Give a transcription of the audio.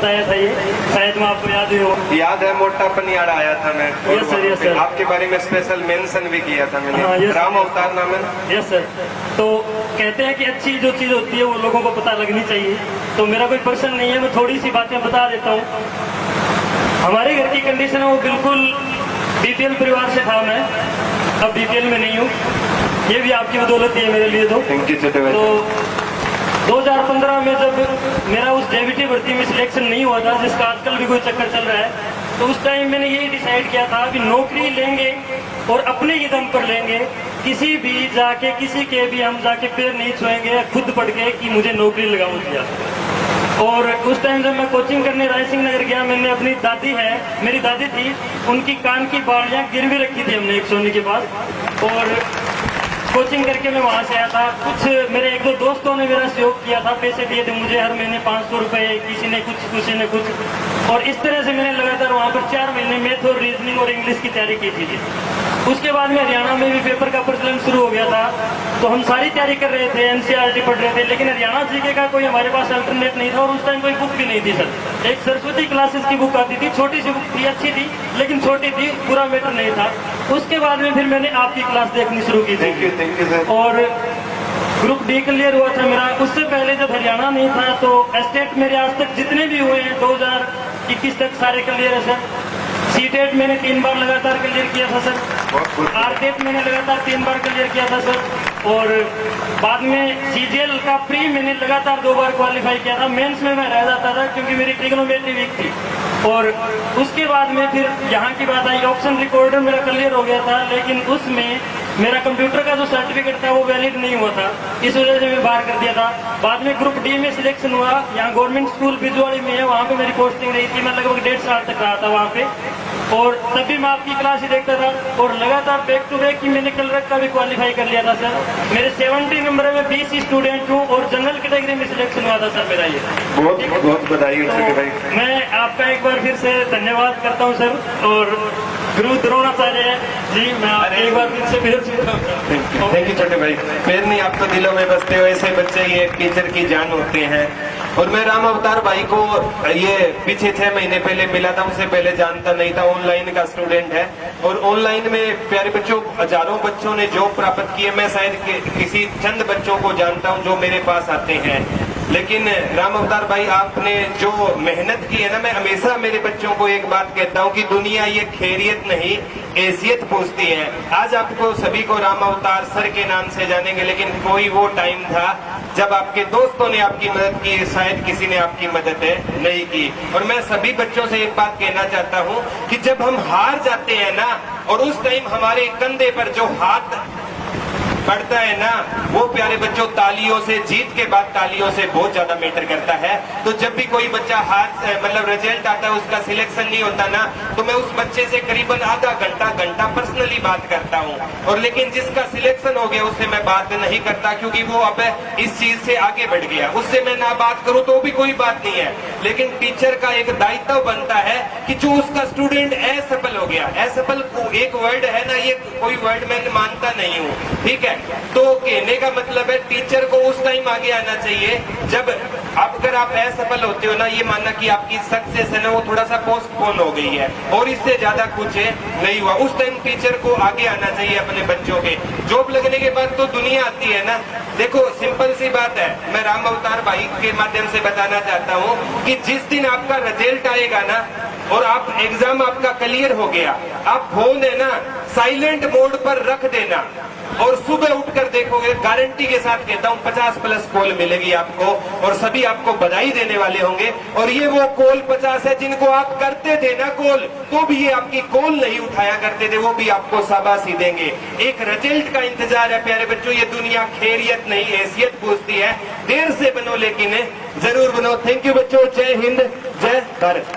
बताया था ये, शायद मैं आपको याद ही हो। याद है, मोटा पनियाड़ा आया था मैं। Yes sir, yes sir. आपके बारे में स्पेशल मेंशन भी किया था मैंने। हाँ, राम अवतार नाम है। Yes sir. तो कहते हैं कि अच्छी जो चीज़ होती है वो लोगों को पता लगनी चाहिए। तो मेरा कोई पर्सन नहीं है, मैं थोड़ी सी बातें बता देता हूँ। हमारे घर की कंडीशन है वो बिल्कुल बीपीएल परिवार से था मैं, अब बीपीएल में नहीं हूँ। ये भी आपकी बदौलत है मेरे लिए। तो 2015 में जब मेरा उस जेबीटी भर्ती में सिलेक्शन नहीं हुआ था, जिसका आजकल भी कोई चक्कर चल रहा है, तो उस टाइम मैंने यही डिसाइड किया था कि नौकरी लेंगे और अपने ही दम पर लेंगे। किसी भी जाके किसी के भी हम जाके पैर नहीं छुएंगे खुद पढ़ के कि मुझे नौकरी लगाओ दिया। और उस टाइम जब मैं कोचिंग करने राय सिंह नगर गया, मैंने अपनी दादी है, मेरी दादी थी, उनकी कान की बालियां गिरवी रखी थी हमने एक सोनी के पास, और कोचिंग करके मैं वहां से आया था। कुछ मेरे एक दो दोस्तों ने मेरा सहयोग किया था, पैसे दिए थे मुझे हर महीने 500 रुपए, किसी ने कुछ किसी ने कुछ, और इस तरह से मैंने लगातार वहां पर 4 महीने मैथ और रीजनिंग और इंग्लिश की तैयारी की थी। उसके बाद में हरियाणा में भी पेपर का प्रचलन शुरू हो गया था, तो हम सारी तैयारी कर रहे थे, एनसीईआरटी पढ़ रहे थे, लेकिन हरियाणा जीके का कोई हमारे पास अल्टरनेट नहीं था, और उस टाइम कोई बुक भी नहीं थी सर। एक सरस्वती क्लासेस की बुक आती थी, छोटी सी बुक थी, अच्छी थी लेकिन छोटी थी, पूरा मैटर नहीं था। उसके बाद में फिर मैंने आपकी क्लास देखनी शुरू की थी। Thank you sir. और ग्रुप डी क्लियर हुआ था मेरा। उससे पहले जब हरियाणा नहीं था तो स्टेट मेरे आज तक जितने भी हुए हैं 2021 तक सारे क्लियर है सर। सीटेट मैंने 3 बार लगातार क्लियर किया था सर। आरटेट मैंने लगातार 3 बार क्लियर किया था सर। और बाद में सीजीएल का प्री मैंने लगातार 2 बार क्वालिफाई किया था। मेंस में मैं रह जाता था क्योंकि मेरी ट्रिग्नोमेट्री वीक थी। और उसके बाद में फिर यहाँ की बात आई, ऑप्शन रिकॉर्डर मेरा क्लियर हो गया था, लेकिन उसमें मेरा कंप्यूटर का जो सर्टिफिकेट था वो वैलिड नहीं हुआ था, इस वजह से मैं बाहर कर दिया था। बाद में ग्रुप डी में सिलेक्शन हुआ, यहाँ गवर्नमेंट स्कूल बिजवाड़ी में है, वहाँ पे मेरी पोस्टिंग रही थी। मैं लगभग 1.5 साल तक रहा था वहाँ पे, और तभी मैं आपकी क्लास ही देखता था, और लगातार बैक टू बैक की मैंने क्लर्क का भी क्वालिफाई कर लिया था सर। मेरे 70 नंबर में 20 स्टूडेंट हूँ, और जनरल कैटेगरी में सिलेक्शन हुआ था सर मेरा ये। बहुत बहुत बधाई हो छोटे भाई। मैं आपका एक बार फिर से धन्यवाद करता हूँ सर। और गुरु द्रोणाचार्य जी, मैं एक बार फिर से थैंक यू छोटे भाई। फिर नहीं, आप तो दिलों में बसते हो, ऐसे बच्चे ये टीचर की जान होते हैं। और मैं राम अवतार भाई को ये पीछे 6 महीने पहले मिला था, उससे पहले जानता नहीं था। ऑनलाइन का स्टूडेंट है, और ऑनलाइन में प्यारे बच्चों हजारों बच्चों ने जॉब प्राप्त की है। मैं शायद किसी चंद बच्चों को जानता हूं जो मेरे पास आते हैं, लेकिन राम अवतार भाई आपने जो मेहनत की है ना, मैं हमेशा मेरे बच्चों को एक बात कहता हूं कि दुनिया ये खैरियत नहीं हैसियत पूछती है। आज आपको सभी को राम अवतार सर के नाम से जानेंगे, लेकिन कोई वो टाइम था जब आपके दोस्तों ने आपकी मदद की, शायद किसी ने आपकी मदद नहीं की। और मैं सभी बच्चों से एक बात कहना चाहता हूं कि जब हम हार जाते हैं ना, और उस टाइम हमारे कंधे पर जो हाथ बढ़ता है ना, वो प्यारे बच्चों तालियों से, जीत के बाद तालियों से बहुत ज्यादा मैटर करता है। तो जब भी कोई बच्चा मतलब रिजल्ट आता है, उसका सिलेक्शन नहीं होता ना, तो मैं उस बच्चे से करीबन आधा घंटा पर्सनली बात करता हूँ। और लेकिन जिसका सिलेक्शन हो गया उससे मैं बात नहीं करता, क्योंकि वो अब इस चीज से आगे बढ़ गया। उससे मैं ना बात करूँ तो भी कोई बात नहीं है, लेकिन टीचर का एक दायित्व बनता है कि जो उसका स्टूडेंट असफल हो गया, असफल एक वर्ड है ना, ये कोई वर्ड मैं मानता नहीं हूँ, ठीक है। तो कहने का मतलब है टीचर को उस टाइम आगे आना चाहिए जब अगर आप असफल होते हो ना, ये मानना कि आपकी सक्सेस है ना वो थोड़ा सा पोस्टपोन हो गई है, और इससे ज्यादा कुछ नहीं हुआ। उस टाइम टीचर को आगे आना चाहिए अपने बच्चों के। जॉब लगने के बाद तो दुनिया आती है ना। देखो सिंपल सी बात है, मैं राम अवतार भाई के माध्यम से बताना चाहता हूँ कि जिस दिन आपका रिजल्ट आएगा ना, और आप एग्जाम आपका क्लियर हो गया, आप फोन है ना साइलेंट मोड पर रख देना, और सुबह उठकर देखोगे, गारंटी के साथ कहता हूँ 50+ कॉल मिलेगी आपको, और सभी आपको बधाई देने वाले होंगे। और ये वो कॉल 50 है जिनको आप करते थे ना कॉल, तो भी ये आपकी कॉल नहीं उठाया करते थे, वो भी आपको शाबाशी देंगे। एक रिजल्ट का इंतजार है प्यारे बच्चों, ये दुनिया खैरियत नहीं हैसियत पूछती है। देर से बनो लेकिन जरूर बनो। थैंक यू बच्चों, जय हिंद, जय भारत।